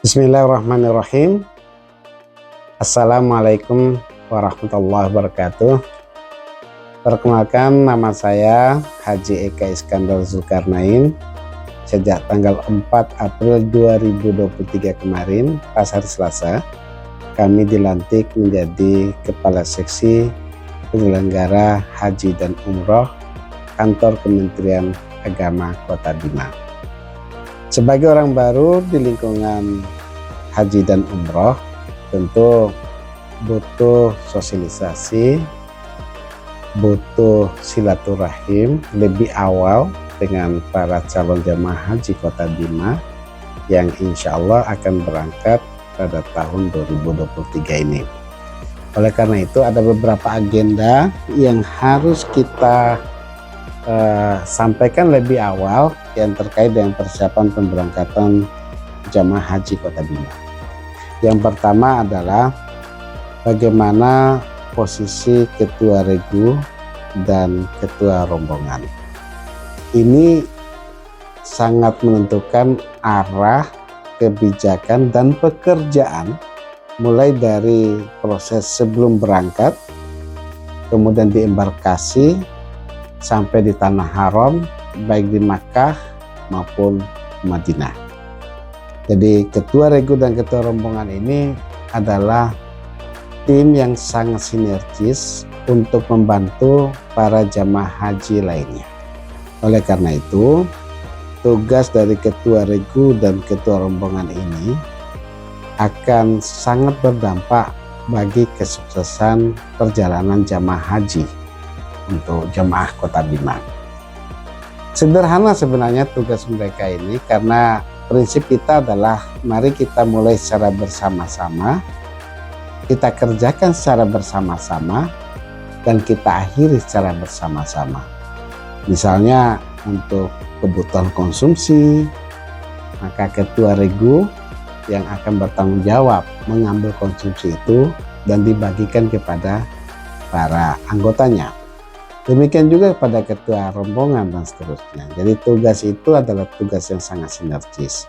Bismillahirrahmanirrahim. Assalamualaikum warahmatullahi wabarakatuh. Perkenalkan, nama saya Haji Eka Iskandar Zulkarnain. Sejak tanggal 4 April 2023 kemarin, pas hari Selasa, kami dilantik menjadi Kepala Seksi Penyelenggara Haji dan Umroh Kantor Kementerian Agama Kota Bima. Sebagai orang baru di lingkungan haji dan umroh, tentu butuh sosialisasi, butuh silaturahim lebih awal dengan para calon jamaah haji Kota Bima yang insya Allah akan berangkat pada tahun 2023 ini. Oleh karena itu ada beberapa agenda yang harus kita sampaikan lebih awal yang terkait dengan persiapan pemberangkatan jamaah haji Kota Bima. Yang pertama adalah bagaimana posisi ketua regu dan ketua rombongan. Ini sangat menentukan arah kebijakan dan pekerjaan mulai dari proses sebelum berangkat, kemudian di embarkasi, sampai di Tanah Haram, baik di Makkah maupun Madinah. Jadi ketua regu dan ketua rombongan ini adalah tim yang sangat sinergis untuk membantu para jamaah haji lainnya. Oleh karena itu, tugas dari ketua regu dan ketua rombongan ini akan sangat berdampak bagi kesuksesan perjalanan jamaah haji untuk jamaah Kota Bima. Sederhana sebenarnya tugas mereka ini, karena prinsip kita adalah mari kita mulai secara bersama-sama, kita kerjakan secara bersama-sama, dan kita akhiri secara bersama-sama. Misalnya untuk kebutuhan konsumsi, maka ketua regu yang akan bertanggung jawab mengambil konsumsi itu dan dibagikan kepada para anggotanya. Demikian juga pada ketua rombongan dan seterusnya. Jadi tugas itu adalah tugas yang sangat sinergis.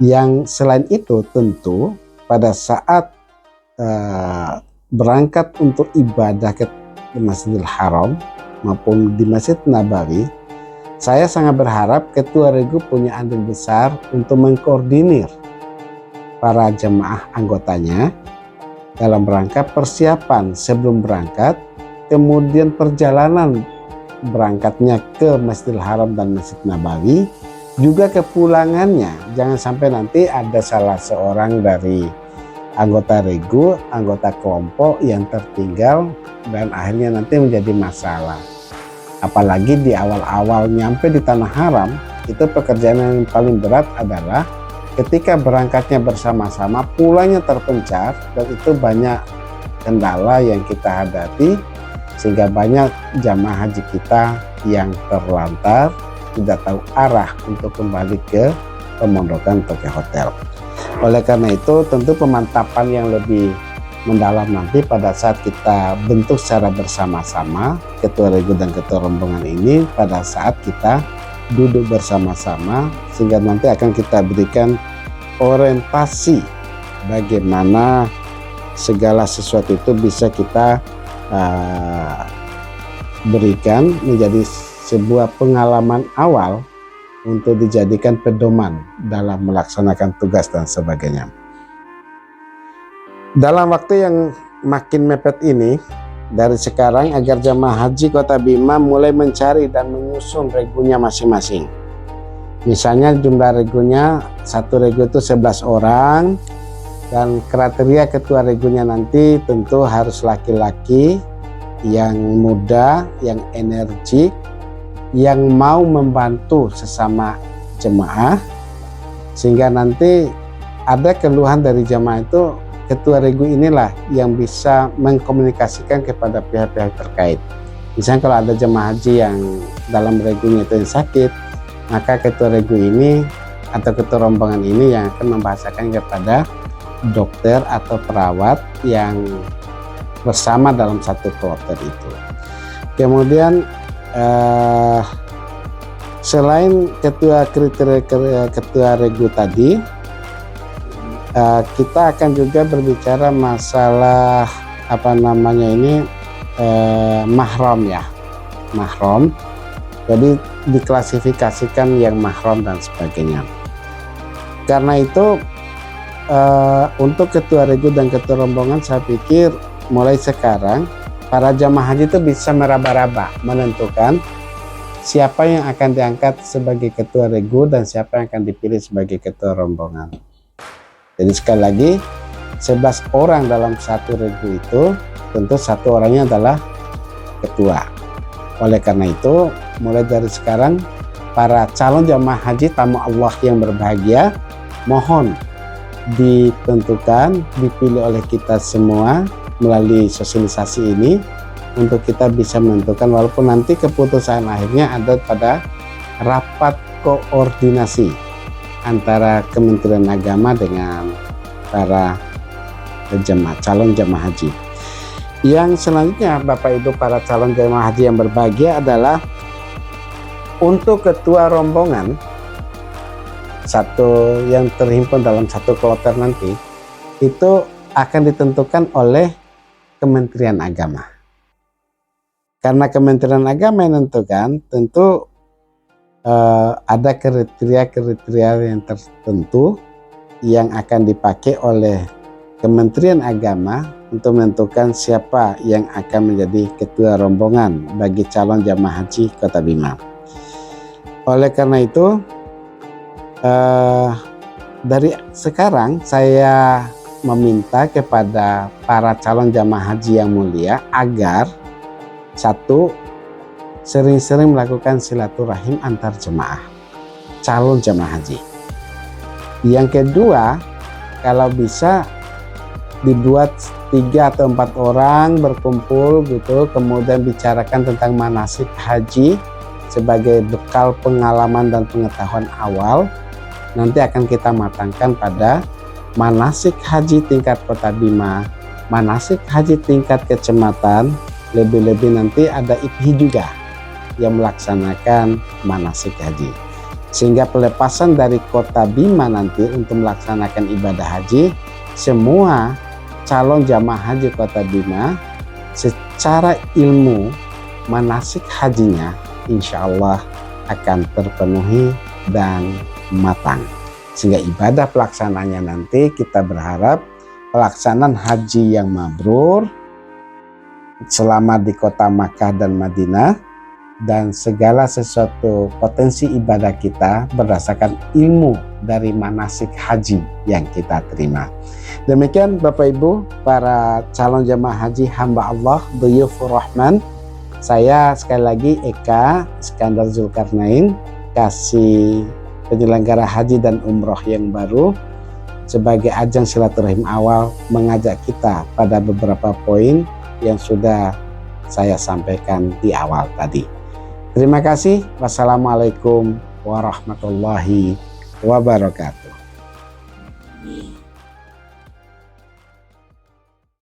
Yang selain itu tentu pada saat berangkat untuk ibadah ke Masjidil Haram maupun di Masjid Nabawi, saya sangat berharap ketua regu punya andil besar untuk mengkoordinir para jemaah anggotanya dalam rangka persiapan sebelum berangkat, kemudian perjalanan berangkatnya ke Masjidil Haram dan Masjid Nabawi, juga kepulangannya. Jangan sampai nanti ada salah seorang dari anggota regu, anggota kelompok yang tertinggal dan akhirnya nanti menjadi masalah. Apalagi di awal-awal nyampe di Tanah Haram, itu pekerjaan yang paling berat adalah ketika berangkatnya bersama-sama, pulangnya terpencar, dan itu banyak kendala yang kita hadapi, sehingga banyak jamaah haji kita yang terlantar, tidak tahu arah untuk kembali ke pemondokan atau ke hotel. Oleh karena itu tentu pemantapan yang lebih mendalam nanti pada saat kita bentuk secara bersama-sama ketua regu dan ketua rombongan ini, pada saat kita duduk bersama-sama, sehingga nanti akan kita berikan orientasi bagaimana segala sesuatu itu bisa kita berikan menjadi sebuah pengalaman awal untuk dijadikan pedoman dalam melaksanakan tugas dan sebagainya. Dalam waktu yang makin mepet ini, dari sekarang agar jamaah haji Kota Bima mulai mencari dan menyusun regunya masing-masing. Misalnya jumlah regunya, satu regu itu 11 orang, dan kriteria ketua regunya nanti tentu harus laki-laki yang muda, yang energik, yang mau membantu sesama jemaah, sehingga nanti ada keluhan dari jemaah itu, ketua regu inilah yang bisa mengkomunikasikan kepada pihak-pihak terkait. Misalnya kalau ada jemaah haji yang dalam regunya itu yang sakit, maka ketua regu ini atau ketua rombongan ini yang akan membahasakan kepada dokter atau perawat yang bersama dalam satu kloter itu. Kemudian selain ketua kriteria ketua regu tadi, kita akan juga berbicara masalah mahram ya, mahram. Jadi diklasifikasikan yang mahram dan sebagainya. Karena itu untuk ketua regu dan ketua rombongan, saya pikir mulai sekarang para jamaah haji itu bisa meraba-raba menentukan siapa yang akan diangkat sebagai ketua regu dan siapa yang akan dipilih sebagai ketua rombongan. Jadi sekali lagi, 11 orang dalam satu regu itu tentu satu orangnya adalah ketua. Oleh karena itu, mulai dari sekarang para calon jamaah haji tamu Allah yang berbahagia, mohon ditentukan, dipilih oleh kita semua melalui sosialisasi ini untuk kita bisa menentukan, walaupun nanti keputusan akhirnya ada pada rapat koordinasi antara Kementerian Agama dengan para calon jamaah haji. Yang selanjutnya Bapak Ibu para calon jamaah haji yang berbahagia adalah untuk ketua rombongan satu yang terhimpun dalam satu kloter nanti itu akan ditentukan oleh Kementerian Agama. Karena Kementerian Agama yang menentukan, tentu ada kriteria-kriteria yang tertentu yang akan dipakai oleh Kementerian Agama untuk menentukan siapa yang akan menjadi ketua rombongan bagi calon jamaah haji Kota Bima. Oleh karena itu, dari sekarang saya meminta kepada para calon jamaah haji yang mulia agar satu, sering-sering melakukan silaturahim antar jemaah calon jamaah haji. Yang kedua, kalau bisa dibuat 3 atau 4 orang berkumpul gitu, kemudian bicarakan tentang manasik haji sebagai bekal pengalaman dan pengetahuan awal. Nanti akan kita matangkan pada manasik haji tingkat Kota Bima, manasik haji tingkat kecamatan, lebih-lebih nanti ada IPHI juga yang melaksanakan manasik haji. Sehingga pelepasan dari Kota Bima nanti untuk melaksanakan ibadah haji, semua calon jamaah haji Kota Bima secara ilmu manasik hajinya insya Allah akan terpenuhi dan matang. Sehingga ibadah pelaksananya nanti kita berharap pelaksanaan haji yang mabrur selama di kota Makkah dan Madinah, dan segala sesuatu potensi ibadah kita berdasarkan ilmu dari manasik haji yang kita terima. Demikian Bapak Ibu para calon jamaah haji hamba Allah Dhuyufur Rahman, saya sekali lagi Eka Iskandar Zulkarnain, kasih penyelenggara haji dan umroh yang baru, sebagai ajang silaturahim awal mengajak kita pada beberapa poin yang sudah saya sampaikan di awal tadi. Terima kasih. Wassalamualaikum warahmatullahi wabarakatuh.